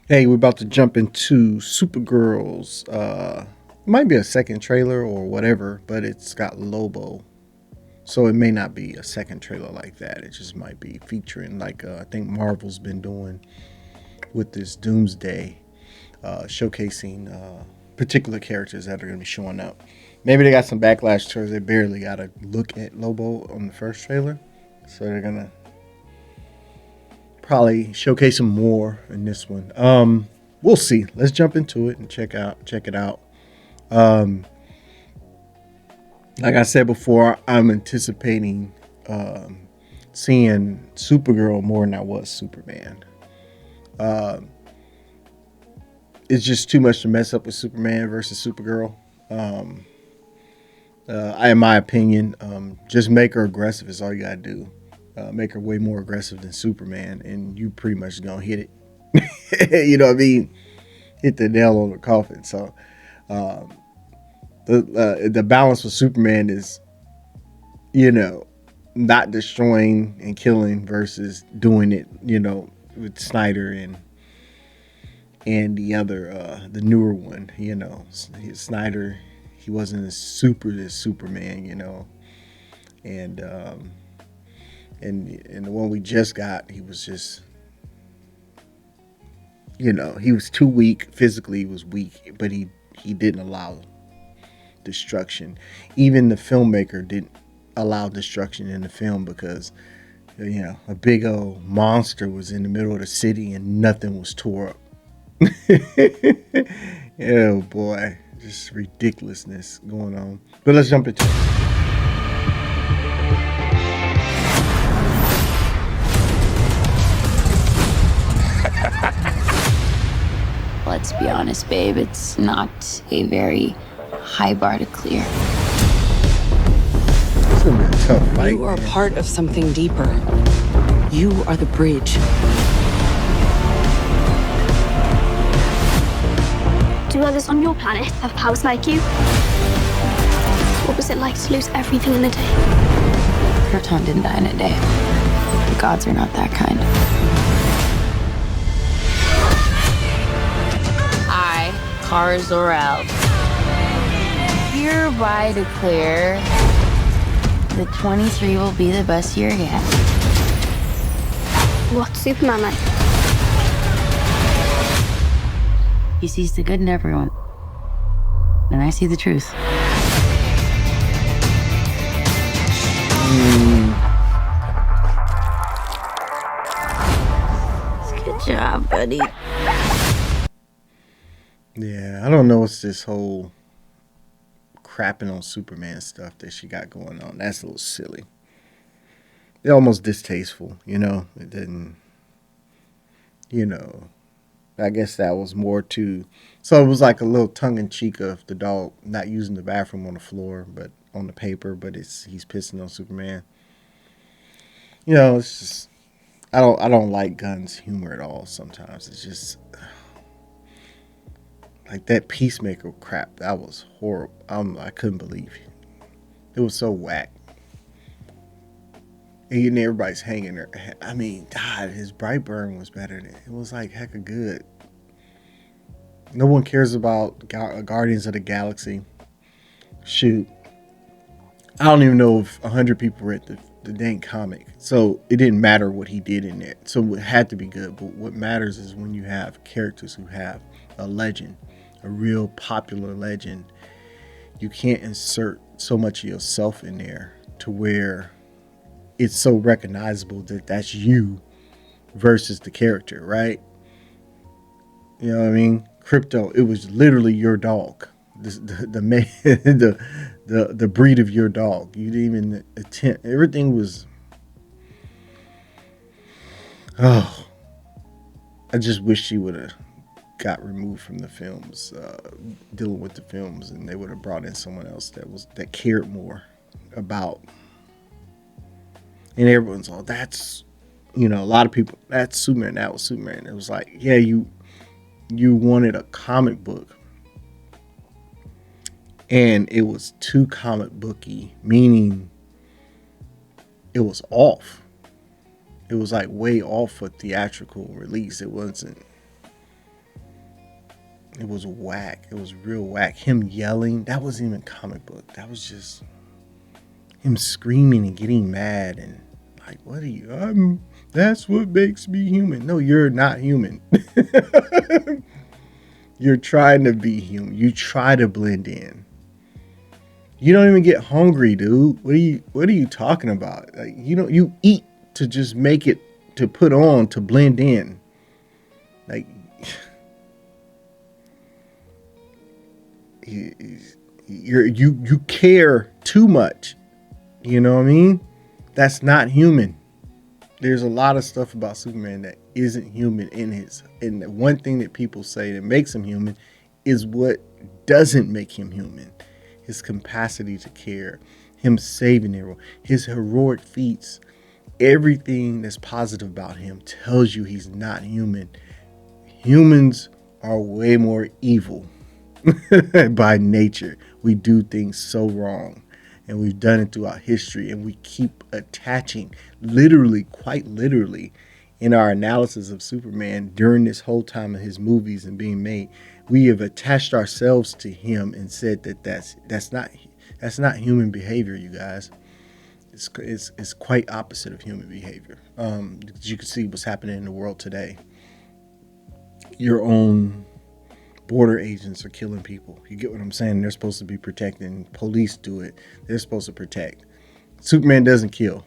Hey, we're about to jump into Supergirl's. Might be a second trailer or whatever, but it's got Lobo, so it may not be a second trailer like that. It just might be featuring like I think Marvel's been doing with this Doomsday, showcasing particular characters that are going to be showing up. Maybe they got some backlash towards they barely got a look at Lobo on the first trailer, so they're gonna probably showcase him more in this one. We'll see. Let's jump into it and check it out. Um, like I said before, I'm anticipating seeing Supergirl more than I was Superman. Um, it's just too much to mess up with Superman versus Supergirl. Um, in my opinion, just make her aggressive is all you gotta do. Make her way more aggressive than Superman, and you pretty much gonna hit it. You know what I mean? Hit the nail on the coffin. So um, the balance with Superman is, you know, not destroying and killing versus doing it, with Snyder and the other the newer one. Snyder, he wasn't as super as Superman, and and the one we just got, he was just, he was too weak physically. He was weak, but he didn't allow destruction. Even the filmmaker didn't allow destruction in the film because a big old monster was in the middle of the city and nothing was tore up. Oh boy, just ridiculousness going on. But let's jump into it. Let's be honest, babe, it's not a very high bar to clear. It's gonna be a tough fight. You are man. part of something deeper. You are the bridge. Do others on your planet have powers like you? What was it like to lose everything in a day? Krypton didn't die in a day. The gods are not that kind. I, Kara Zor-El, hereby declare that 23 will be the best year yet. What's Superman like? He sees the good in everyone. And I see the truth. Good job, buddy. Yeah, I don't know what's this whole crapping on Superman stuff that she got going on. That's a little silly. It's almost distasteful, It didn't, you know. I guess that was more to. So it was like a little tongue in cheek of the dog not using the bathroom on the floor, but on the paper. But he's pissing on Superman. It's just I don't like Gunn's humor at all. Sometimes it's just like that Peacemaker crap. That was horrible. I couldn't believe it was so whack. And everybody's hanging there. I mean, God, his Brightburn was better than it was like heck of good. No one cares about Guardians of the Galaxy. Shoot, I don't even know if 100 people read the dang comic, so it didn't matter what he did in it. So it had to be good. But what matters is when you have characters who have a legend, a real popular legend. You can't insert so much of yourself in there to where it's so recognizable that that's you versus the character, right? You know what I mean? Crypto, it was literally your dog, the breed of your dog. You didn't even attempt. Everything was. Oh, I just wish she would have got removed from the films, dealing with the films, and they would have brought in someone else that cared more about. And everyone's all that's, a lot of people, that's Superman, that was Superman. It was like, yeah, you wanted a comic book, and it was too comic booky, meaning it was off. It was like way off a theatrical release. It wasn't. It was whack. It was real whack. Him yelling, that wasn't even comic book. That was just him screaming and getting mad and like, what are you? That's what makes me human. No, you're not human. You're trying to be human. You try to blend in. You don't even get hungry, dude. What are you talking about? Like, you eat to just make it, to put on, to blend in. Like, you care too much. You know what I mean? That's not human. There's a lot of stuff about Superman that isn't human and the one thing that people say that makes him human is what doesn't make him human. His capacity to care, him saving everyone, his heroic feats, everything that's positive about him tells you he's not human. Humans are way more evil by nature. We do things so wrong. And we've done it throughout history, and we keep attaching, quite literally, in our analysis of Superman during this whole time of his movies and being made, we have attached ourselves to him and said that that's not human behavior, you guys. It's quite opposite of human behavior. You can see what's happening in the world today. Your own border agents are killing people. You get what I'm saying? They're supposed to be protecting. Police do it. They're supposed to protect. Superman doesn't kill.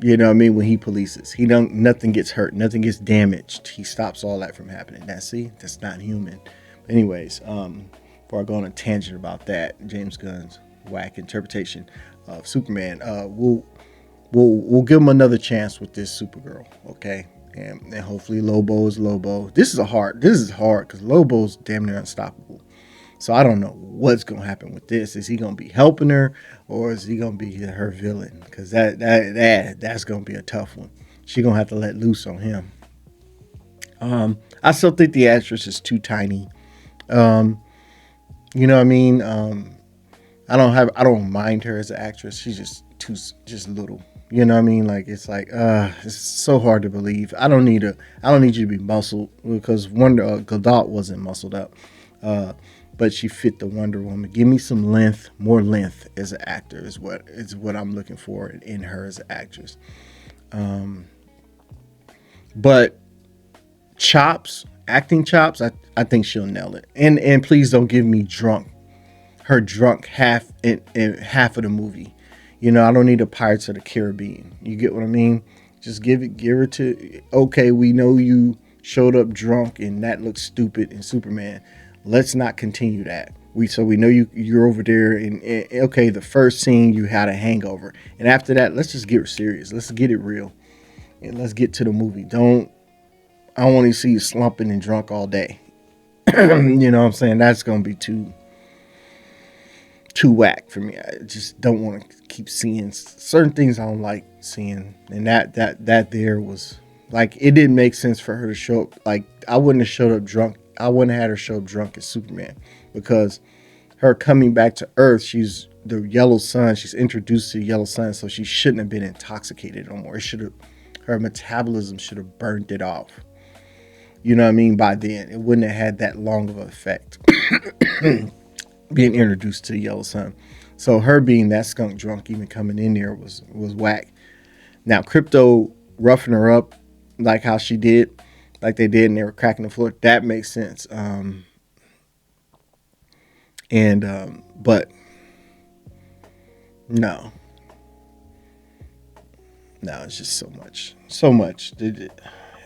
You know what I mean? When he polices, nothing gets hurt, nothing gets damaged. He stops all that from happening. That's not human. Anyways, before I go on a tangent about that, James Gunn's whack interpretation of Superman, we'll give him another chance with this Supergirl, okay? And hopefully Lobo is Lobo. This is hard because Lobo's damn near unstoppable. So I don't know what's going to happen with this. Is he going to be helping her or is he going to be her villain? Because that's going to be a tough one. She's going to have to let loose on him. I still think the actress is too tiny. You know what I mean? I don't mind her as an actress. She's just little. You know what I mean? Like, it's like, it's so hard to believe. I don't need you to be muscled because Gadot wasn't muscled up. But she fit the Wonder Woman. Give me some length, more length as an actor is what I'm looking for in her as an actress. But acting chops, I think she'll nail it. And please don't give me her drunk half in half of the movie. You know, I don't need a Pirates of the Caribbean. You get what I mean? Just give her to, okay, we know you showed up drunk and that looks stupid in Superman. Let's not continue that. We know you're over there and okay, the first scene you had a hangover. And after that, let's just get serious. Let's get it real. And let's get to the movie. I don't want to see you slumping and drunk all day. You know what I'm saying? That's going to be too whack for me. I just don't want to keep seeing certain things I don't like seeing. And that there was like, it didn't make sense for her to show up. Like, I wouldn't have showed up drunk. I wouldn't have had her show up drunk as Superman because her coming back to Earth, she's the yellow sun. She's introduced to the yellow sun. So she shouldn't have been intoxicated no more. Her metabolism should have burned it off. You know what I mean? By then, it wouldn't have had that long of an effect. Being introduced to the yellow sun. So her being that skunk drunk, even coming in there was whack. Now Crypto roughing her up like how she did, like they did, and they were cracking the floor. That makes sense. But no, it's just so much. It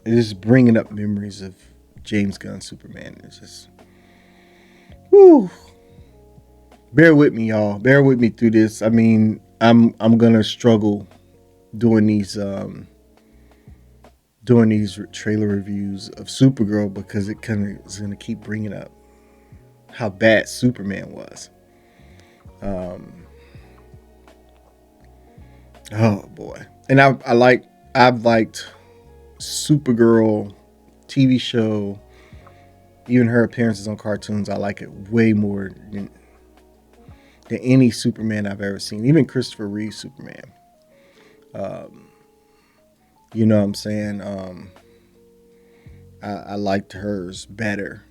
is bringing up memories of James Gunn Superman. It's just, whoo. Bear with me, y'all. Bear with me through this. I mean, I'm gonna struggle doing these trailer reviews of Supergirl because it kind of is gonna keep bringing up how bad Superman was. Oh boy, and I've liked Supergirl TV show, even her appearances on cartoons. I like it way more than any Superman I've ever seen, even Christopher Reeve's Superman. You know what I'm saying? I liked hers better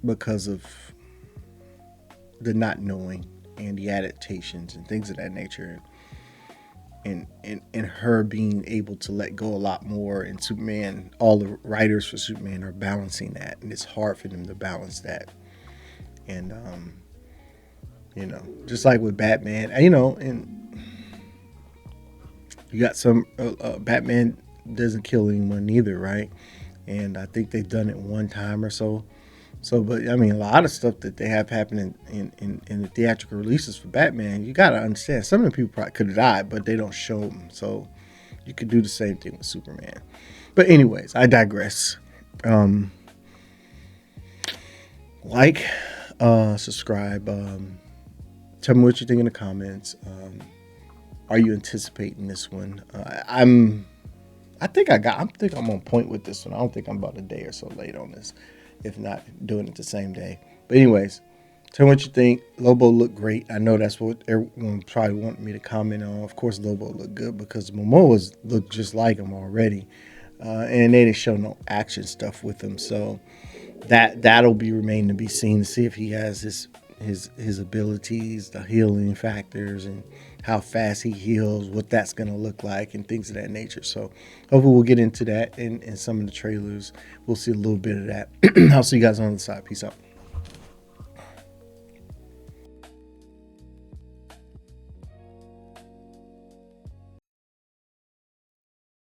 because of the not knowing and the adaptations and things of that nature, and her being able to let go a lot more. And Superman, all the writers for Superman are balancing that, and it's hard for them to balance that. And just like with Batman, and you got some Batman doesn't kill anyone either, right? And I think they've done it one time or so. So, but I mean, a lot of stuff that they have happening in the theatrical releases for Batman, you got to understand, some of the people probably could have died, but they don't show them. So you could do the same thing with Superman. But anyways, I digress. Like, subscribe. Tell me what you think in the comments. Are you anticipating this one? I think I'm on point with this one. I don't think I'm about a day or so late on this, if not doing it the same day. But anyways, tell me what you think. Lobo looked great. I know that's what everyone probably wanted me to comment on. Of course, Lobo looked good because Momoa's looked just like him already, and they didn't show no action stuff with him. So that'll be remain to be seen to see if he has his abilities, the healing factors, and how fast he heals, what that's going to look like, and things of that nature. So hopefully we'll get into that in some of the trailers. We'll see a little bit of that. I'll see you guys on the side. Peace out.